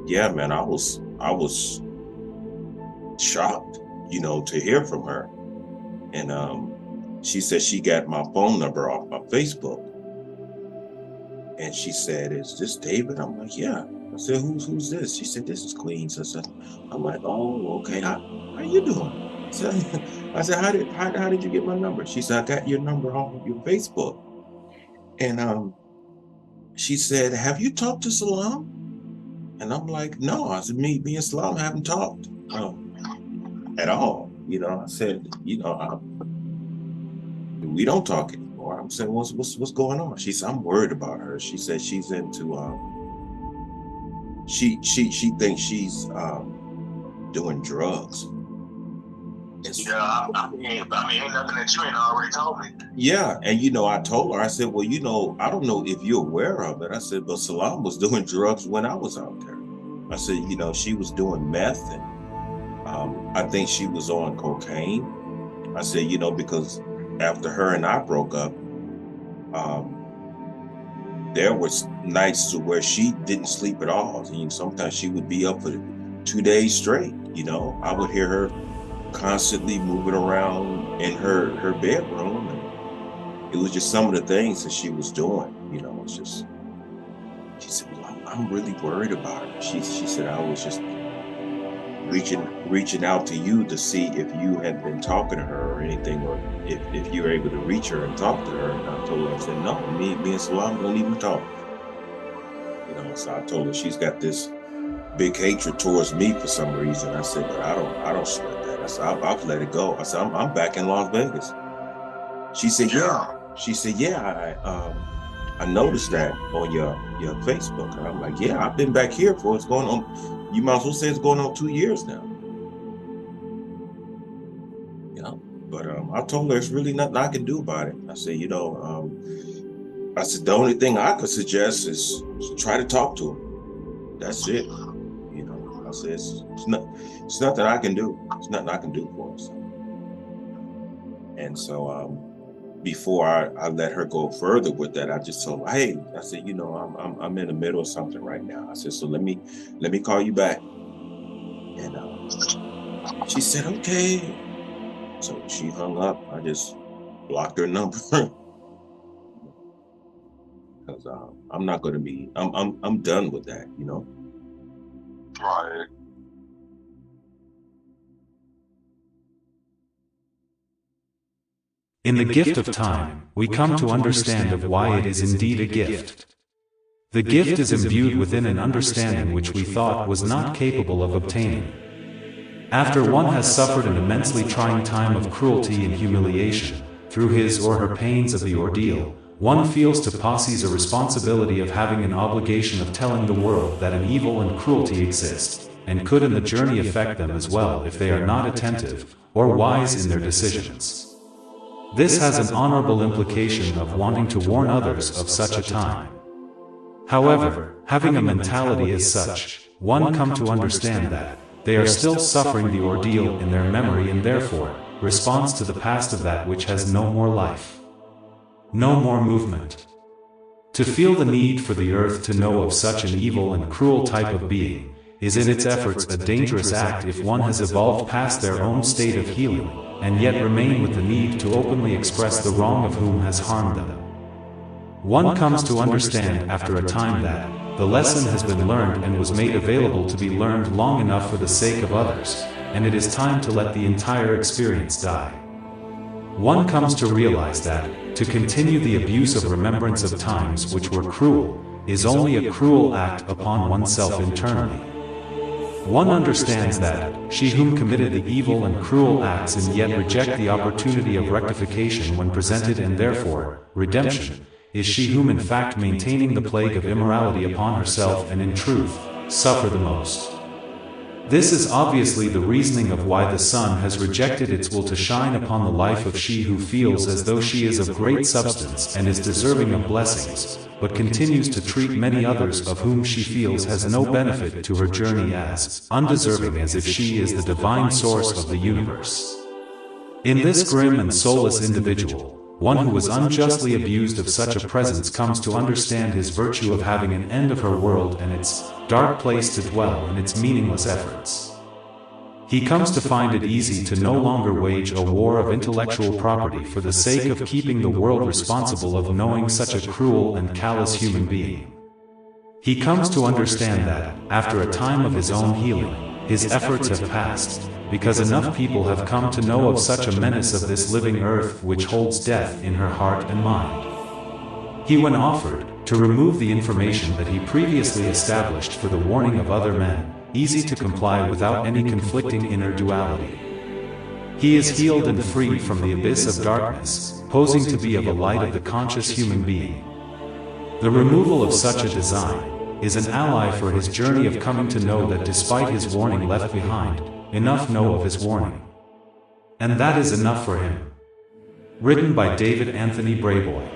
yeah, man, I was shocked, to hear from her. And she said she got my phone number off my Facebook. And she said, "Is this David?" I'm like, "Yeah." I said, "Who's this?" She said, "This is Queens." I said, I'm like, "Oh, okay. How you doing?" I said, I said, how did you get my number?" She said, "I got your number off of your Facebook." And she said, "Have you talked to Salam?" And I'm like, "No." I said, Me and Salam haven't talked at all. I said, we don't talk anymore. I'm saying, what's going on? She said, "I'm worried about her." She said she's into she thinks she's doing drugs. Yeah, I mean, ain't nothing that you ain't already told me. Yeah, and I told her, I said, "Well, I don't know if you're aware of it." I said, "But Salam was doing drugs when I was out there." I said, "She was doing meth, and I think she was on cocaine." I said, because after her and I broke up, um, there was nights to where she didn't sleep at all. And sometimes she would be up for 2 days straight. I would hear her constantly moving around in her bedroom, and it was just some of the things that she was doing. It's just, she said, "Well, I'm really worried about her." She said, "I was just reaching out to you to see if you had been talking to her or anything, or if you were able to reach her and talk to her." And I told her, I said, "No, me and Salam don't even talk." So I told her she's got this big hatred towards me for some reason. I said, "But I don't sweat that." I said, I've let it go. I said, I'm back in Las Vegas." She said, "Yeah." Yeah. She said, "Yeah, I noticed that on your Facebook." And I'm like, "Yeah, I've been back here for it's going on. You might as well say it's going on 2 years now." But I told her it's really nothing I can do about it. I said, I said the only thing I could suggest is try to talk to him. That's it. I said it's nothing I can do. It's nothing I can do for us. And so before I let her go further with that, I just told her, "Hey," I said, I'm in the middle of something right now." I said, "So let me call you back." And she said, "Okay." So she hung up. I just blocked her number because I'm not going to be. I'm done with that. Right. In the gift of time, we come to understand of why it is indeed a gift. The gift is imbued within an understanding which we thought was not capable of obtaining. After one has suffered an immensely trying time of cruelty and humiliation, through his or her pains of the ordeal, one feels to posses a responsibility of having an obligation of telling the world that an evil and cruelty exist, and could in the journey affect them as well if they are not attentive, or wise in their decisions. This has an honorable implication of wanting to warn others of such a time. However, having a mentality as such, one come to understand that they are still suffering the ordeal in their memory and therefore, response to the past of that which has no more life, no more movement. To feel the need for the earth to know of such an evil and cruel type of being, is in its efforts a dangerous act if one has evolved past their own state of healing, and yet remain with the need to openly express the wrong of whom has harmed them. One comes to understand after a time that the lesson has been learned and was made available to be learned long enough for the sake of others, and it is time to let the entire experience die. One comes to realize that, to continue the abuse of remembrance of times which were cruel, is only a cruel act upon oneself internally. One understands that, she whom committed the evil and cruel acts and yet reject the opportunity of rectification when presented and therefore, redemption, is she whom in fact maintaining the plague of immorality upon herself and in truth, suffer the most. This is obviously the reasoning of why the sun has rejected its will to shine upon the life of she who feels as though she is of great substance and is deserving of blessings, but continues to treat many others of whom she feels has no benefit to her journey as undeserving as if she is the divine source of the universe. In this grim and soulless individual, one who was unjustly abused of such a presence comes to understand his virtue of having an end of her world and its dark place to dwell in its meaningless efforts. He comes to find it easy to no longer wage a war of intellectual property for the sake of keeping the world responsible of knowing such a cruel and callous human being. He comes to understand that, after a time of his own healing, his efforts have passed, because enough people have come to know of such a menace of this living earth which holds death in her heart and mind. He when offered, to remove the information that he previously established for the warning of other men, easy to comply without any conflicting inner duality. He is healed and freed from the abyss of darkness, posing to be of a light of the conscious human being. The removal of such a design is an ally for his journey of coming to know that despite his warning left behind, enough know of his warning. And that is enough for him. Written by David Anthony Brayboy.